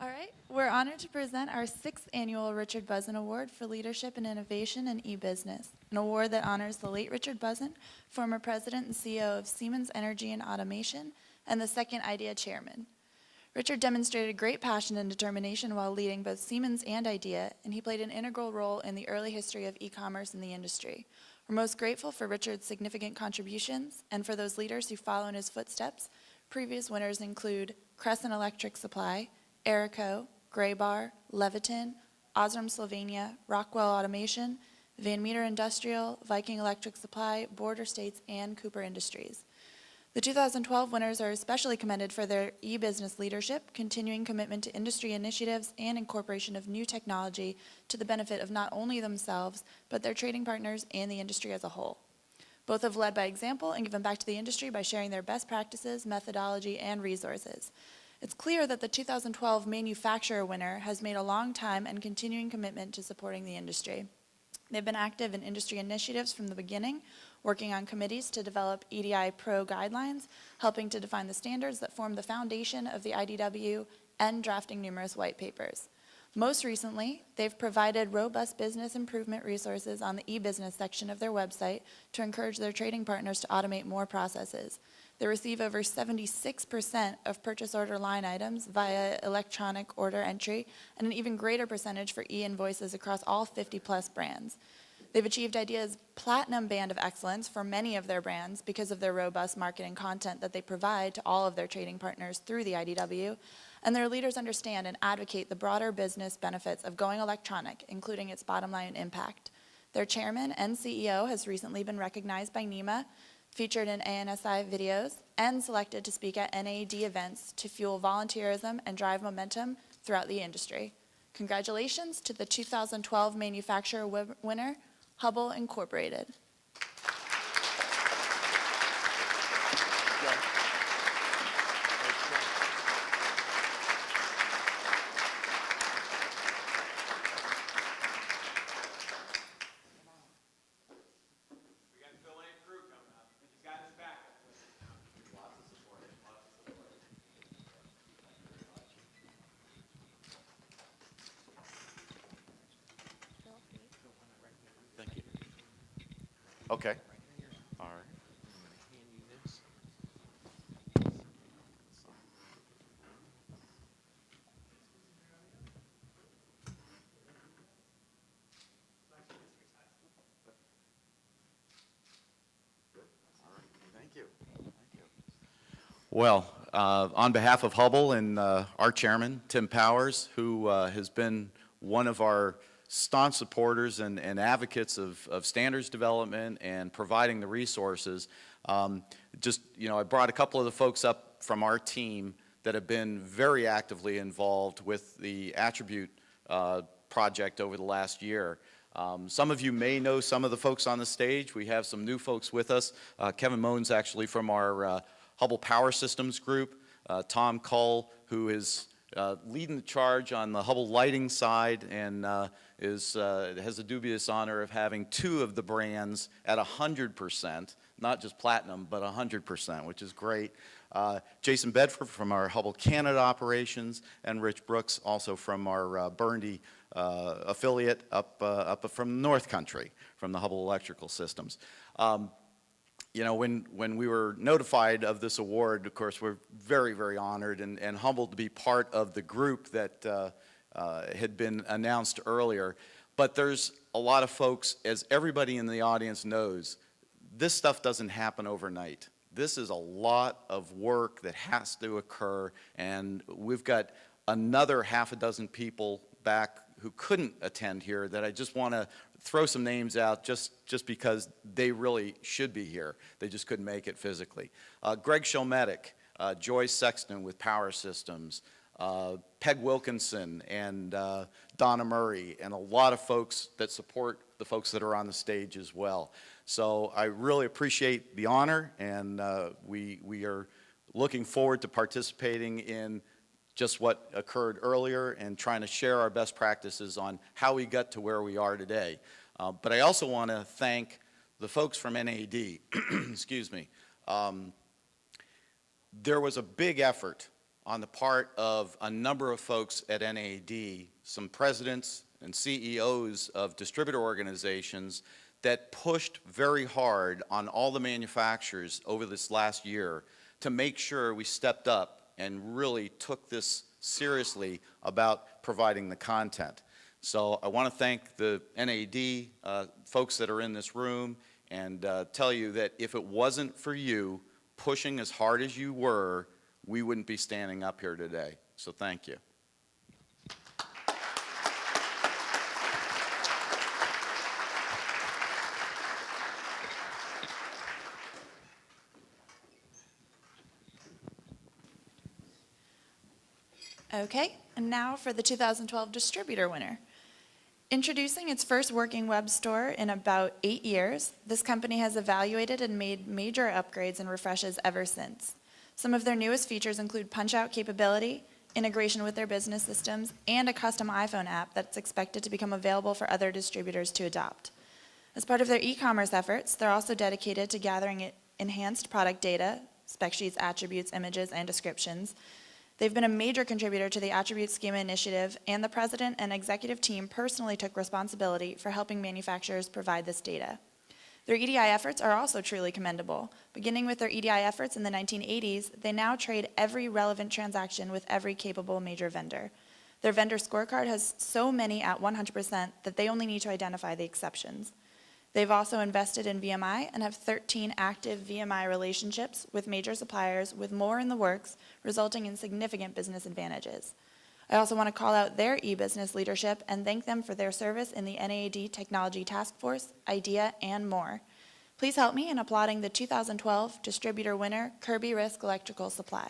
All right, we're honored to present our 6th annual Richard Buzun Award for Leadership and Innovation in eBusiness, an award that honors the late Richard Buzun, former president and CEO of Siemens Energy and Automation, and the second IDEA chairman. Richard demonstrated great passion and determination while leading both Siemens and IDEA, and he played an integral role in the early history of e-commerce in the industry. We're most grateful for Richard's significant contributions and for those leaders who follow in his footsteps. Previous winners include Crescent Electric Supply, Erico, Graybar, Leviton, Osram Slovenia, Rockwell Automation, Van Meter Industrial, Viking Electric Supply, Border States, and Cooper Industries. The 2012 winners are especially commended for their e-business leadership, continuing commitment to industry initiatives, and incorporation of new technology to the benefit of not only themselves, but their trading partners and the industry as a whole. Both have led by example and given back to the industry by sharing their best practices, methodology, and resources. It's clear that the 2012 manufacturer winner has made a long time and continuing commitment to supporting the industry. They've been active in industry initiatives from the beginning, working on committees to develop EDI Pro guidelines, helping to define the standards that form the foundation of the IDW, and drafting numerous white papers. Most recently, they've provided robust business improvement resources on the eBusiness section of their website to encourage their trading partners to automate more processes. They receive over 76% of purchase order line items via electronic order entry and an even greater percentage for e-invoices across all 50-plus brands. They've achieved IDEA's Platinum Band of Excellence for many of their brands because of their robust marketing content that they provide to all of their trading partners through the IDW, and their leaders understand and advocate the broader business benefits of going electronic, including its bottom line impact. Their chairman and CEO has recently been recognized by NEMA, featured in ANSI videos, and selected to speak at NAD events to fuel volunteerism and drive momentum throughout the industry. Congratulations to the 2012 manufacturer winner, Hubbell Incorporated. Okay. All right. Thank you. Well, on behalf of Hubbell and our chairman, Tim Powers, who has been one of our staunch supporters and advocates of standards development and providing the resources. I brought a couple of the folks up from our team that have been very actively involved with the attribute project over the last year. Some of you may know some of the folks on the stage. We have some new folks with us. Kevin Moen's actually from our Hubbell Power Systems group. Tom Cull, who is leading the charge on the Hubbell lighting side and has the dubious honor of having 2 of the brands at 100%, not just platinum, but 100%, which is great. Jason Bedford from our Hubbell Canada operations, and Rich Brooks also from our Burndy affiliate up from the North Country, from the Hubbell Electrical Systems. When we were notified of this award, of course, we're very, very honored and humbled to be part of the group that had been announced earlier. But there's a lot of folks, as everybody in the audience knows, this stuff doesn't happen overnight. This is a lot of work that has to occur, and we've got another half a dozen people back who couldn't attend here that I just want to throw some names out just because they really should be here. They just couldn't make it physically. Greg Shomedic, Joyce Sexton with Power Systems, Peg Wilkinson and Donna Murray, and a lot of folks that support the folks that are on the stage as well. So I really appreciate the honor, and we are looking forward to participating in just what occurred earlier and trying to share our best practices on how we got to where we are today. But I also want to thank the folks from NAD. Excuse me. There was a big effort on the part of a number of folks at NAD, some presidents and CEOs of distributor organizations that pushed very hard on all the manufacturers over this last year to make sure we stepped up and really took this seriously about providing the content. So I want to thank the NAD folks that are in this room and tell you that if it wasn't for you pushing as hard as you were, we wouldn't be standing up here today. So thank you. Okay, and now for the 2012 distributor winner. Introducing its first working web store in about 8 years, this company has evaluated and made major upgrades and refreshes ever since. Some of their newest features include punch-out capability, integration with their business systems, and a custom iPhone app that's expected to become available for other distributors to adopt. As part of their e-commerce efforts, they're also dedicated to gathering enhanced product data, spec sheets, attributes, images, and descriptions. They've been a major contributor to the Attribute Schema Initiative, and the president and executive team personally took responsibility for helping manufacturers provide this data. Their EDI efforts are also truly commendable. Beginning with their EDI efforts in the 1980s, they now trade every relevant transaction with every capable major vendor. Their vendor scorecard has so many at 100% that they only need to identify the exceptions. They've also invested in VMI and have 13 active VMI relationships with major suppliers, with more in the works, resulting in significant business advantages. I also want to call out their eBusiness leadership and thank them for their service in the NAD Technology Task Force, IDEA, and more. Please help me in applauding the 2012 distributor winner, Kirby Risk Electrical Supply.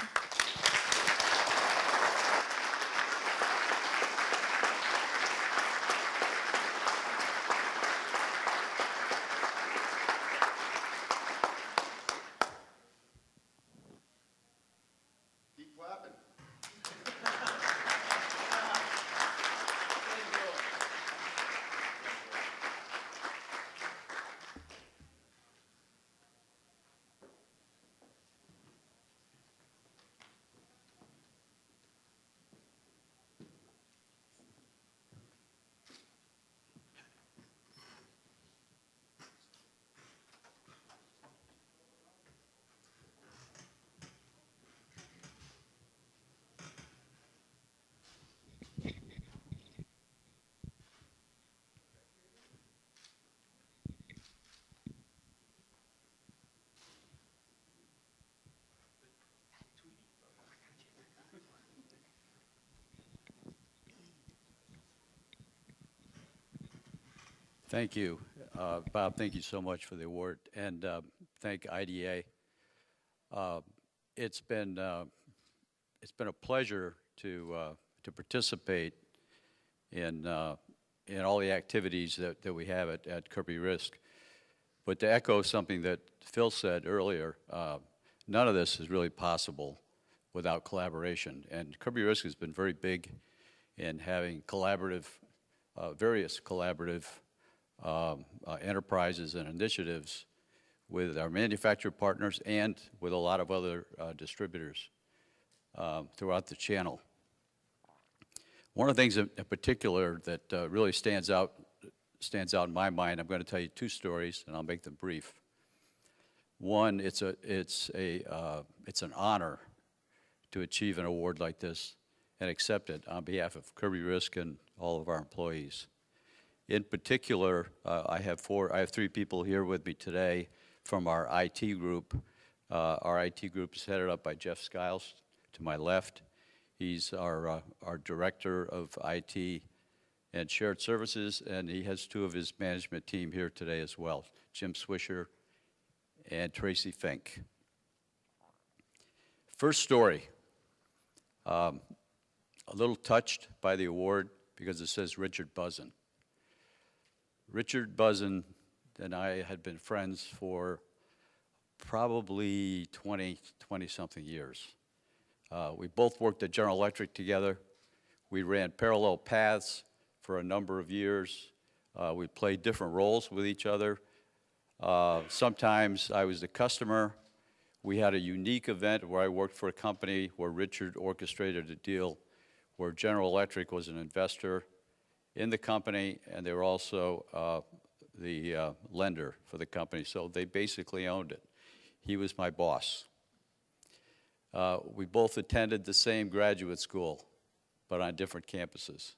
Thank you. Bob, thank you so much for the award, and thank IDA. It's been a pleasure to participate in all the activities that we have at Kirby Risk. But to echo something that Phil said earlier, none of this is really possible without collaboration. And Kirby Risk has been very big in having various collaborative enterprises and initiatives with our manufacturer partners and with a lot of other distributors throughout the channel. One of the things in particular that really stands out in my mind, I'm going to tell you two stories, and I'll make them brief. One, it's an honor to achieve an award like this and accept it on behalf of Kirby Risk and all of our employees. In particular, I have three people here with me today from our IT group. Our IT group is headed up by Jeff Skiles to my left. He's our director of IT and shared services, and he has two of his management team here today as well, Jim Swisher and Tracy Fink. First story, a little touched by the award because it says Richard Buzun. Richard Buzun and I had been friends for probably 20-something years. We both worked at General Electric together. We ran parallel paths for a number of years. We played different roles with each other. Sometimes I was the customer We had a unique event where I worked for a company where Richard orchestrated a deal where General Electric was an investor in the company, and they were also the lender for the company, so they basically owned it. He was my boss. We both attended the same graduate school, but on different campuses.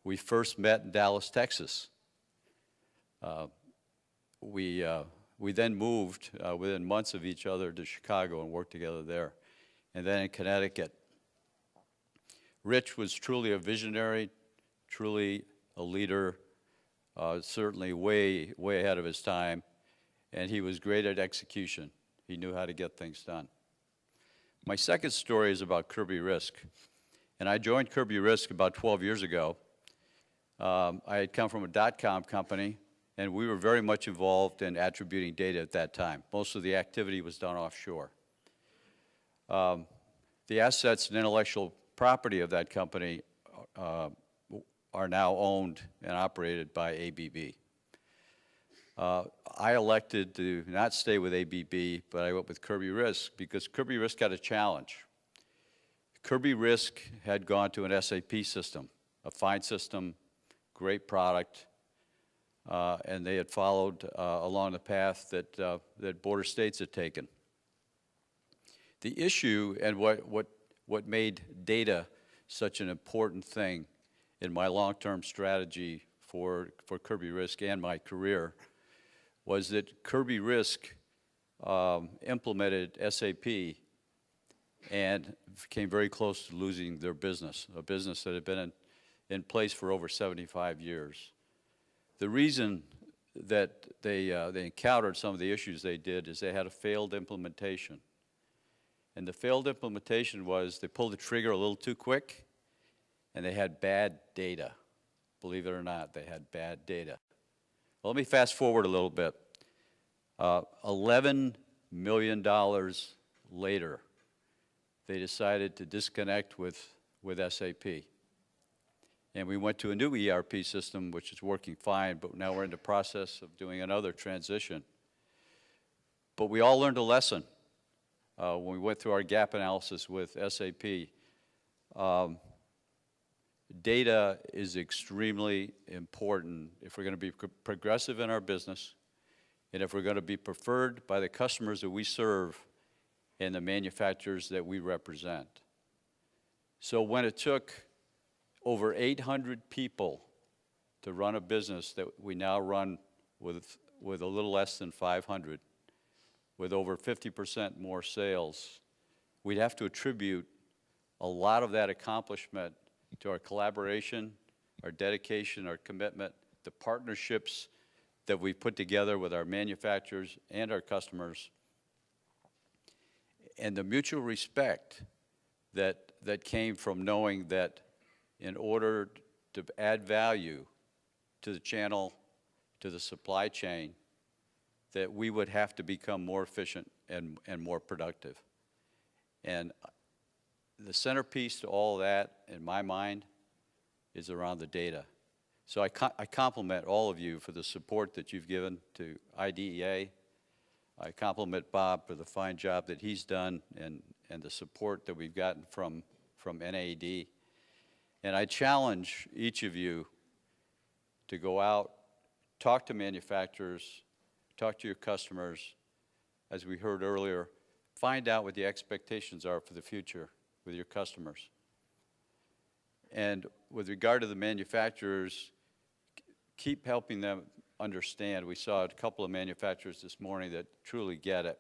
We first met in Dallas, Texas. We then moved within months of each other to Chicago and worked together there, and then in Connecticut. Rich was truly a visionary, truly a leader, certainly way ahead of his time, and he was great at execution. He knew how to get things done. My second story is about Kirby Risk, and I joined Kirby Risk about 12 years ago. I had come from a dot-com company, and we were very much involved in attributing data at that time. Most of the activity was done offshore. The assets and intellectual property of that company are now owned and operated by ABB. I elected to not stay with ABB, but I went with Kirby Risk because Kirby Risk had a challenge. Kirby Risk had gone to an SAP system, a fine system, great product, and they had followed along the path that border states had taken. The issue and what made data such an important thing in my long-term strategy for Kirby Risk and my career was that Kirby Risk implemented SAP and came very close to losing their business, a business that had been in place for over 75 years. The reason that they encountered some of the issues they did is they had a failed implementation. And the failed implementation was they pulled the trigger a little too quick, and they had bad data. Believe it or not, they had bad data. Well, let me fast forward a little bit. $11 million later, they decided to disconnect with SAP. And we went to a new ERP system, which is working fine, but now we're in the process of doing another transition. But we all learned a lesson when we went through our gap analysis with SAP. Data is extremely important if we're going to be progressive in our business and if we're going to be preferred by the customers that we serve and the manufacturers that we represent. So when it took over 800 people to run a business that we now run with a little less than 500, with over 50% more sales, we'd have to attribute a lot of that accomplishment to our collaboration, our dedication, our commitment, the partnerships that we put together with our manufacturers and our customers, and the mutual respect that came from knowing that in order to add value to the channel, to the supply chain, that we would have to become more efficient and more productive. And the centerpiece to all of that, in my mind, is around the data. So I compliment all of you for the support that you've given to IDEA. I compliment Bob for the fine job that he's done and the support that we've gotten from NAD. And I challenge each of you to go out, talk to manufacturers, talk to your customers, as we heard earlier, find out what the expectations are for the future with your customers. And with regard to the manufacturers, keep helping them understand. We saw a couple of manufacturers this morning that truly get it,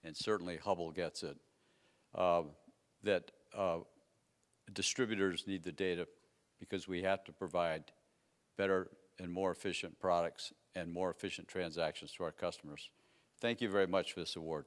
and certainly Hubble gets it, that distributors need the data because we have to provide better and more efficient products and more efficient transactions to our customers. Thank you very much for this award.